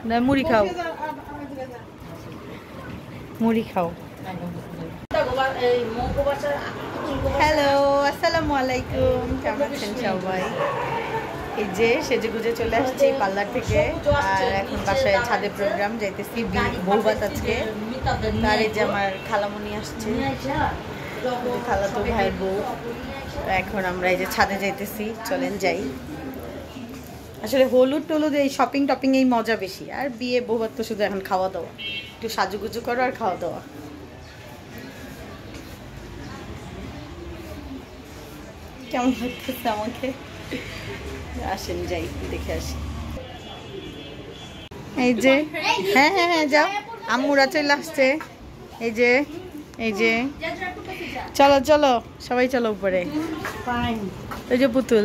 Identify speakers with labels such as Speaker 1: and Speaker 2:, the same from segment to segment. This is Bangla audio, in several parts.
Speaker 1: না মুড়ি খাও, মুড়ি খাও। হ্যালো, আসসালামু আলাইকুম, কেমন আছেন সবাই? এই যে সেজে গুজে চলে আসছি পার্লার থেকে, আর এখন বাসায় ছাদে প্রোগ্রাম যাইতেছি, বউভাত আজকে। আর এই যে আমার খালামণি আসছে, খালাতো ভাইয়ের বউ। এখন আমরা এই যে ছাদে যাইতেছি, চলেন যাই। আসলে হলুদ টলুদ এই শপিং টপিং এই মজা বেশি, আর বিয়ে বউভাত তো শুধু এখন খাওয়া দাওয়া, একটু সাজুগুজু করো আর খাওয়া দাওয়া। কেমন লাগতেছে আমাকে? আসেন যাই দেখে আসি। এই যে হ্যাঁ হ্যাঁ হ্যাঁ যাও, আম্মুরা চলে আসছে। এই যে এই যে চলো চলো সবাই চলো উপরে। ওই যে পুতুল,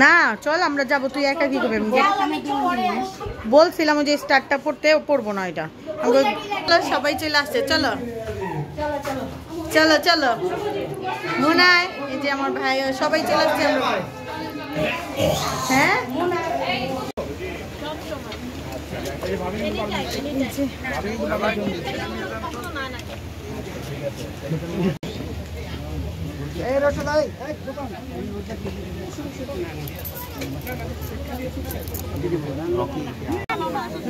Speaker 1: না চল আমরা যাবো, তুই একা কি করবি? বলছিলাম যে স্টার্টটা পড়তে, পড়বো না এটা। সবাই চলে আসছে, চলো চলো চলো মুনায়, এই যে আমার ভাই সবাই চলে আসছে আমরা। হ্যাঁ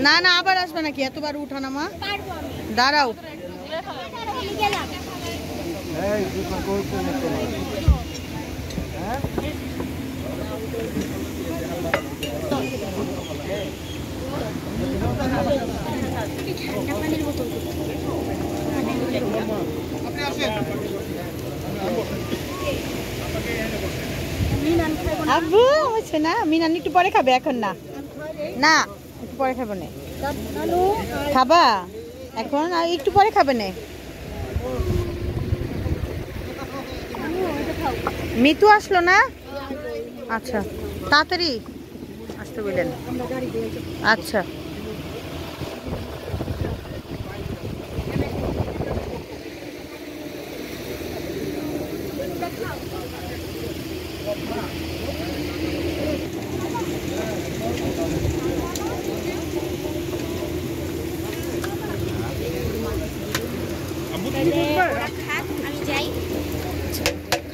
Speaker 1: না না আবার আসবে নাকি? এতবার উঠানামা, দাঁড়াও। আব্বু হচ্ছে না, মিনান একটু পরে খাবে, এখন না, না একটু পরে খাবে না। খাবা এখন, আর একটু পরে খাবে না। মিতু আসলো না? আচ্ছা তাড়াতাড়ি আসতে বললেন। আচ্ছা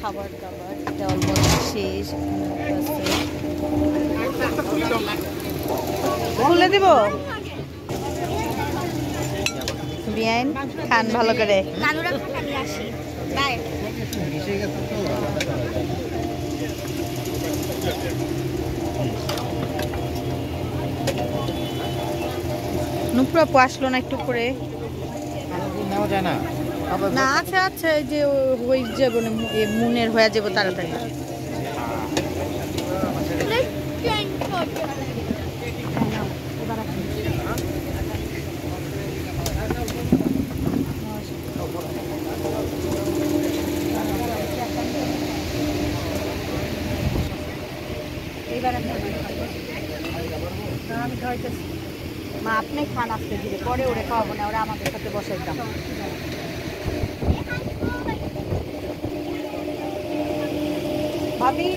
Speaker 1: খাবার দাবার জল শেষ, খুলে দিব। বিয়াইন খান ভালো করে। নুপুরাপু আসলো না একটু করে? না আচ্ছা আচ্ছা, এই যে হয়ে যাবো না, মুনের হয়ে যাবো তাড়াতাড়ি। মা আপনি খান আসতে ধীরে, পরে ওরে খাওয়াবো না, ওরা আমাদের সাথে বসাইতাম। ভাবি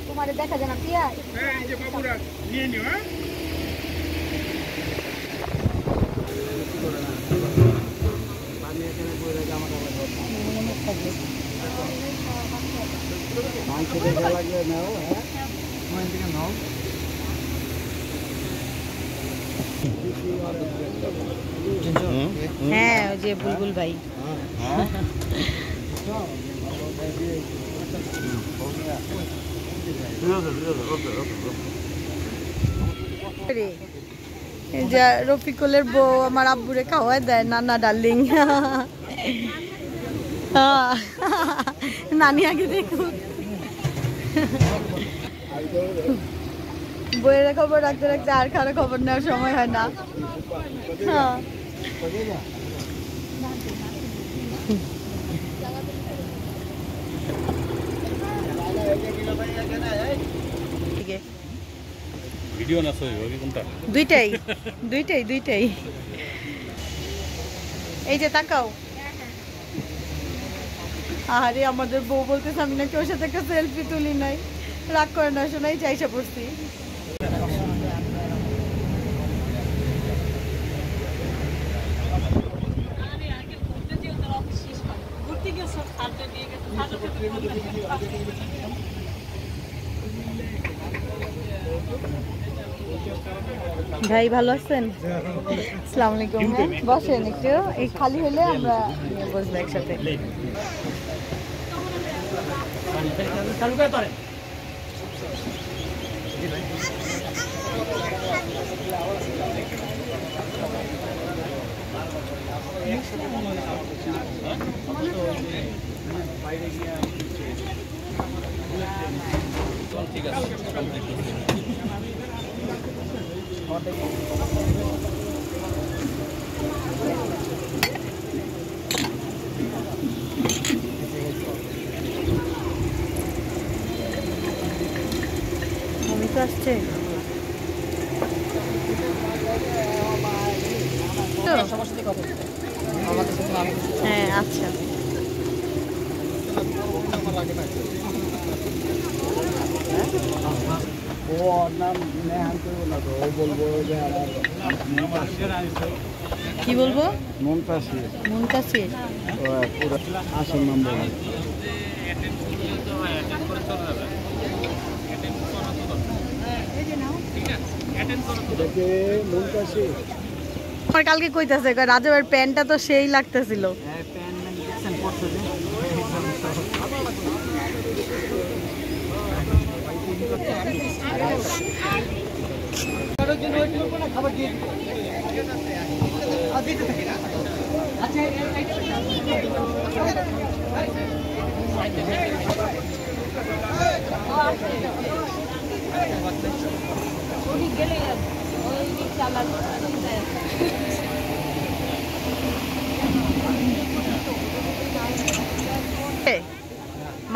Speaker 1: তোমার দেখা যায় না পিয়া? নিয়ে নিও। হ্যাঁ ওই যে বুলবুল ভাই। রফিকুলের বউ আমার আব্বুরে খাওয়াই দেয়, নানা ডার্লিং। নানি আগে দেখুন, বইয়ের খবর রাখতে রাখতে আর কারো খবর নেওয়ার সময় হয় না।
Speaker 2: ভিডিও না ছবি ওকে কোনটা?
Speaker 1: দুইটাই দুইটাই দুইটাই। এই যে তাকাও। আরে আমাদের বউ বলতেছে আমি নাকি ওর সাথে একটা সেলফি তুলি নাই। রাগ করে না, শোনাই চাইসা পড়ছি। ভাই ভালো আছেন? আসসালামু আলাইকুম। হ্যাঁ বসেন একটু, এই খালি হলে আমরা বসবো একসাথে।
Speaker 2: ঠিক আছে
Speaker 1: আমি তো আসছে হ্যাঁ আচ্ছা। কি বলবো?
Speaker 3: মুনতাসির
Speaker 1: মুনতাসির
Speaker 3: পুরো আসল নাম বলে। এটাকে মুনতাসির
Speaker 1: আমার কালকে কইতাছে রাজবের প্যান্টটা তো সেই লাগতেছিল।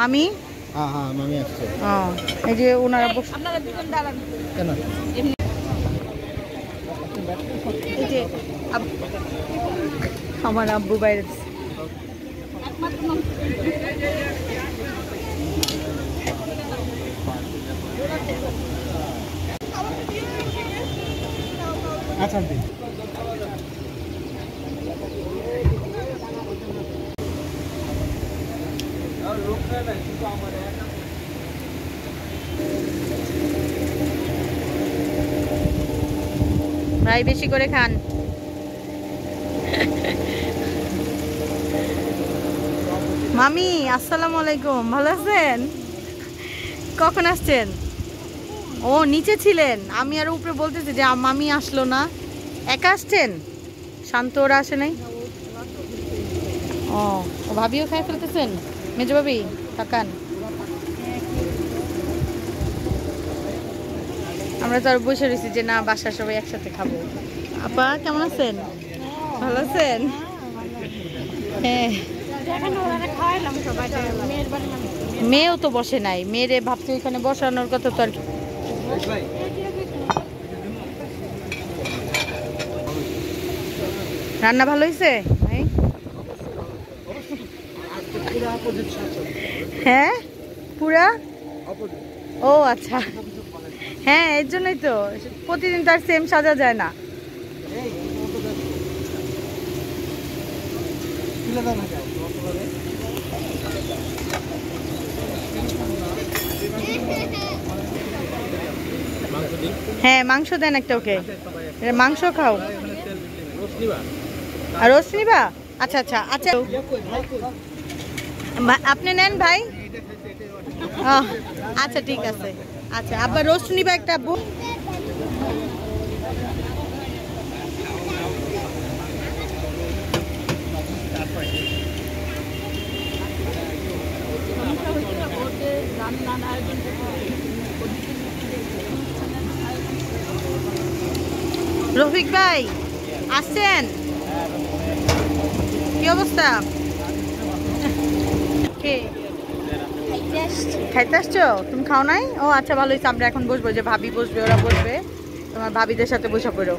Speaker 1: মামি
Speaker 3: হ্যাঁ হ্যাঁ মামি আসছে।
Speaker 1: এই যে ওনারা
Speaker 3: কেন
Speaker 1: এই যে আমার আব্বু বাইরে।
Speaker 3: আচ্ছা
Speaker 1: ভাই বেশি করে খান। মামি আসসালামু আলাইকুম, ভালো আছেন? কখন আসছেন? ও নিচে ছিলেন, আমি আর উপরে বলতেছি যে মামি আসলো না। একা আসছেন? শান্ত ওরা আসে নাই? ও ভাবিও খাই ফেলতেছেন? মেজো ভাবি তাকান। আমরা তো আর বসে রয়েছি যে না বাসার সবাই একসাথে খাবো। আপা কেমন আছেন? ভালো আছেন? হ্যাঁ মেয়েও তো বসে নাই, মেয়েরে ভাবছি ওইখানে বসানোর কথা তো আর কি। রান্না ভালো হয়েছে? হ্যাঁ পুরা ও আচ্ছা হ্যাঁ এর জন্যই তো প্রতিদিন তার সেম সাজা যায় না। হ্যাঁ মাংস দেন একটা ওকে, মাংস খাও। আর রোস্ট নিবা? আচ্ছা আচ্ছা আচ্ছা আপনি নেন ভাই। আচ্ছা ঠিক আছে। আচ্ছা আবার রোস্ট নিবা একটা আব্বু? রফিক ভাই আসছেন? কি অবস্থা? কে খাইতে আসছো? তুমি খাও নাই? ও আচ্ছা ভালো হয়েছে, আমরা এখন বসবো, যে ভাবি বসবে ওরা বসবে। তোমার ভাবিদের সাথে বসে পড়ো।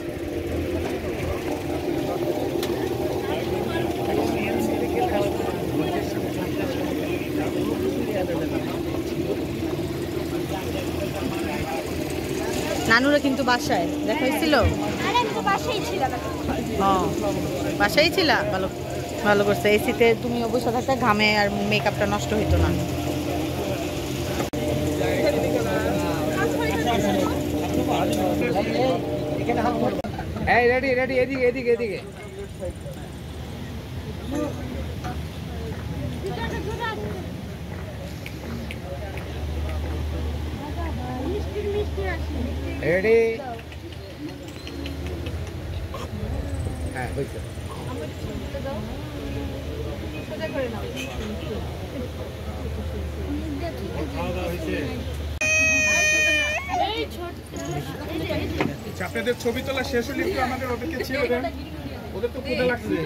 Speaker 1: নানুরা কিন্তু বাসায় দেখাইছিল। বাসায় ছিল, ভালো ভালো করছে। এসিতে তুমি অবশ্য থাকতে ঘামে আর মেকআপটা নষ্ট হইতো না।
Speaker 3: রেডি রেডি, এদিকে এদিকে এদিকে। রেডি, হ্যাঁ হয়েছে।
Speaker 2: আপনাদের ছবি তোলা শেষ হলে একটু আমাদের ওদেরকে ছেড়ে দেন, ওদের তো ক্ষুধা লাগছে।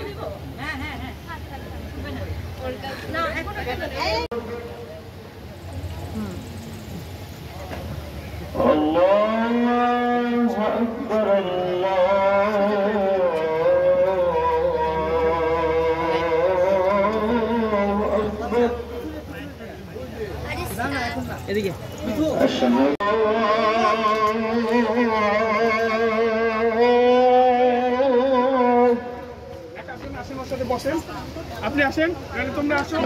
Speaker 3: এদিকে
Speaker 2: বসেন, আপনি আসেন, তোমরা আসো।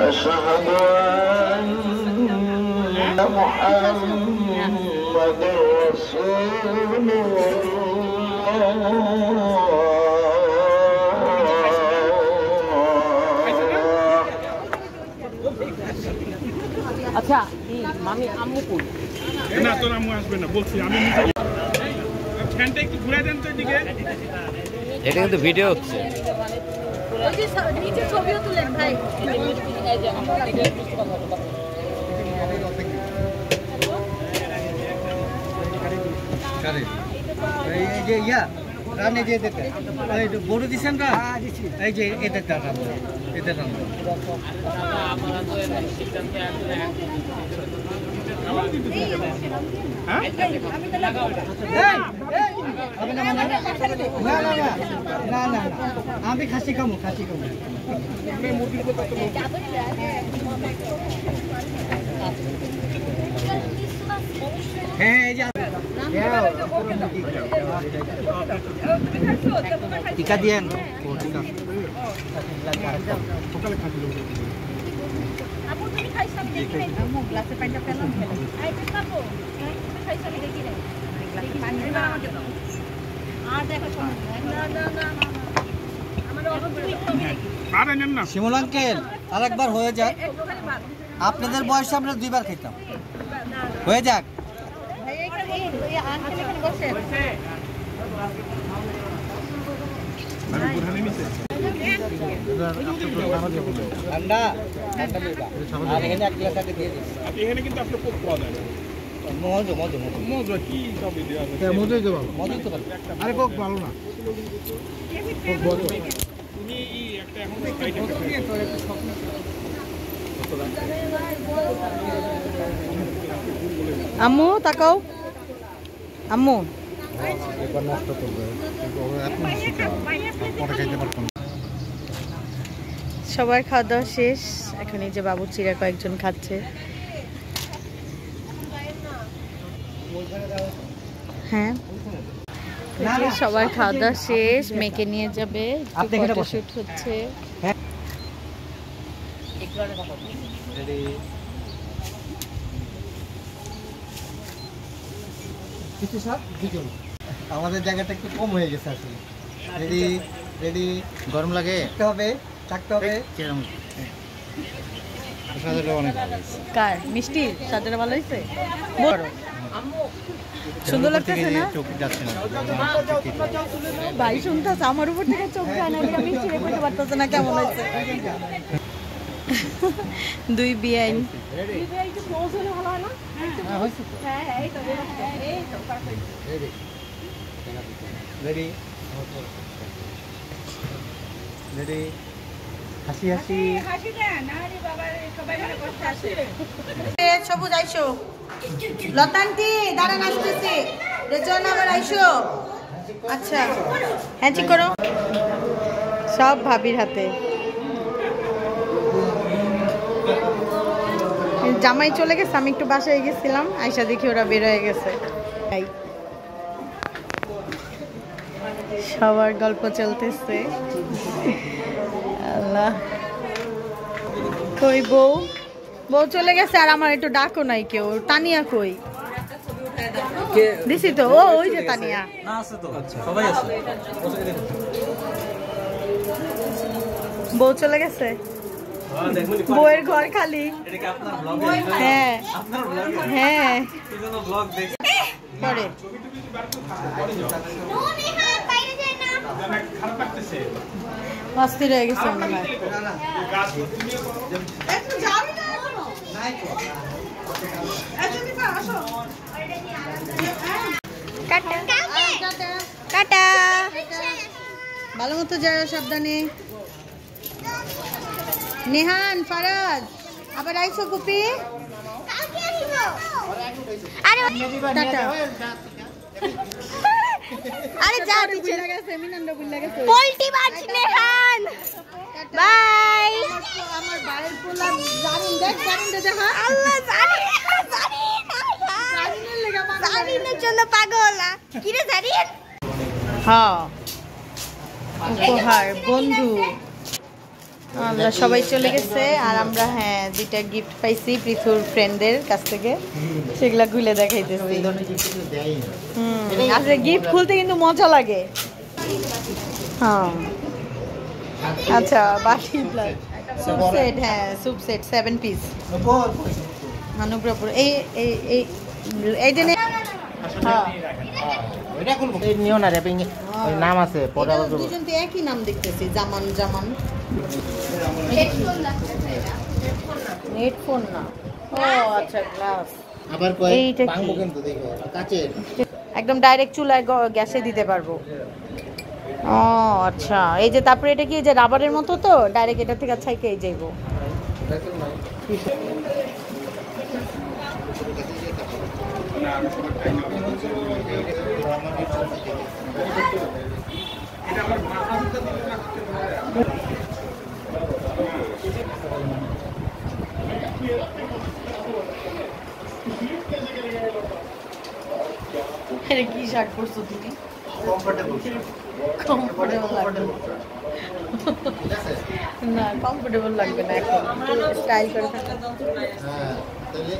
Speaker 1: আচ্ছা মামি আম্মু কই?
Speaker 2: না তোর আম্মু আসবে না বলছি আমি। ফ্যানটা একটু ঘুরে দেন তো এদিকে।
Speaker 3: এটা কিন্তু ভিডিও হচ্ছে।
Speaker 1: ছবিও তুলেন ভাই।
Speaker 3: এই যে ইয়া রান্না দিয়ে দিতে বড় দিচ্ছেন না, এই যে এদের রান্না, এদের রান্না। না না আমি খাসি খামো, খাসি খামো। হ্যাঁ এই যে টিকা দিয়েন। শিমুল আঙ্কেল আরেকবার হয়ে যাক, আপনাদের বয়সে আমরা দুইবার খেতাম, হয়ে যাক। ঠান্ডা
Speaker 2: এখানে কিন্তু আপনার কোক পাওয়া যায়।
Speaker 3: মধু মধু মধু
Speaker 2: মধু কি সবই দেওয়া আছে।
Speaker 3: মধুই দেবো, মধুই তো আরে কোক ভালো না।
Speaker 2: তুমি একটা এখন
Speaker 1: আম্মু তাকাও, আম্মু
Speaker 3: একবার নষ্ট করবে,
Speaker 1: সবার খাওয়া দাওয়া শেষ। এখন এই যে বাবুর্চিরা কয়েকজন খাচ্ছে। হ্যাঁ সবার খাওয়া দাওয়া শেষ, মেয়েকে নিয়ে যাবে, ফটোশুট হচ্ছে।
Speaker 3: আমাদের জায়গাটা একটু কম হয়ে গেছে আসলে। রেডি রেডি, গরম লাগে, থাকতে হবে।
Speaker 1: কার মিষ্টি সাজাটা ভালো হয়েছে, সুন্দর লাগতেছে না? ভাই শুনতেছে আমার উপর থেকে চোখ যায় না, মিষ্টি রেখে পারতেছে না কেমন হয়েছে। দুই বিয়াইন
Speaker 3: হাসি হাসি
Speaker 1: সবুজ আইসো, লতান্তি দাঁড়ান আসতেছে। রেজন আবার আইসো। আচ্ছা হ্যাঁ ঠিক করো। সব ভাবির হাতে। জামাই চলে গেছে, আমি একটু বাসায় গেছিলাম, আয়সা দেখি ওরা বের হয়ে গেছে। সবার গল্প চলতেছে। আল্লাহ, কই বউ? বউ চলে গেছে আর আমার একটু ডাকও নাই কেউ। তানিয়া কই? দিছি তো, ও ওই যে তানিয়া।
Speaker 3: না আছে তো, সবাই আছে।
Speaker 1: বউ চলে গেছে, বউয়ের ঘর খালি। হ্যাঁ হ্যাঁ পরে অস্থির হয়ে গেছে মনে হয়। টাটা, ভালো মতো যাও, সাবধানে। নেহান, ফারাজ আবার আইসো কুপি। টাটা। আরে যা, তুই চলে গেছে, মিনান্ডা বুইলা গেছে।
Speaker 4: পোল্টি মাছ নেহান, বাই।
Speaker 1: আমার বাড়ির পোলা জানিন, দেখ জানিন দে দেখা।
Speaker 4: আল্লাহ জানি জানিনের জন্য পাগল। কি রে জানিন?
Speaker 1: হ্যাঁ, উপহার বন্ধু। আমরা সবাই চলে গেছে আর আমরা হ্যাঁ 2টা গিফট পাইছি পৃথুর ফ্রেন্ডদের কাছ থেকে, সেগুলা খুলে দেখাইতেছি। আসলে গিফট খুলতে কিন্তু মজা লাগে। হ্যাঁ আচ্ছা, বাটি স্যুপ সেট, হ্যাঁ স্যুপ সেট 7 পিস অনুপ্রপুর। এই এই এই এই যে
Speaker 5: নিও না র্যাপিং নাম আছে পরে আবার
Speaker 1: দুজন তো একই নাম দেখতেছি, জামান জামান। হেডফোন না, ও আচ্ছা গ্লাস।
Speaker 5: আবার কই
Speaker 1: এইটা কি?
Speaker 5: ভাঙবো কিন্তু দেখো কাচের
Speaker 1: একদম ডাইরেক্ট চুলায় গ্যাসে দিতে পারবো। ও আচ্ছা, এই যে তারপরে এটা কি যে রাবারের মতো, তো ডাইরেক্ট এটা থেকে ছাইকে যাইবো। কি শার্ট পরছো তুমি? কমফোর্টেবল লাগবে না, কমফোর্টেবল লাগবে না, এখন স্টাইল করে থাকো।
Speaker 5: হ্যাঁ তাহলে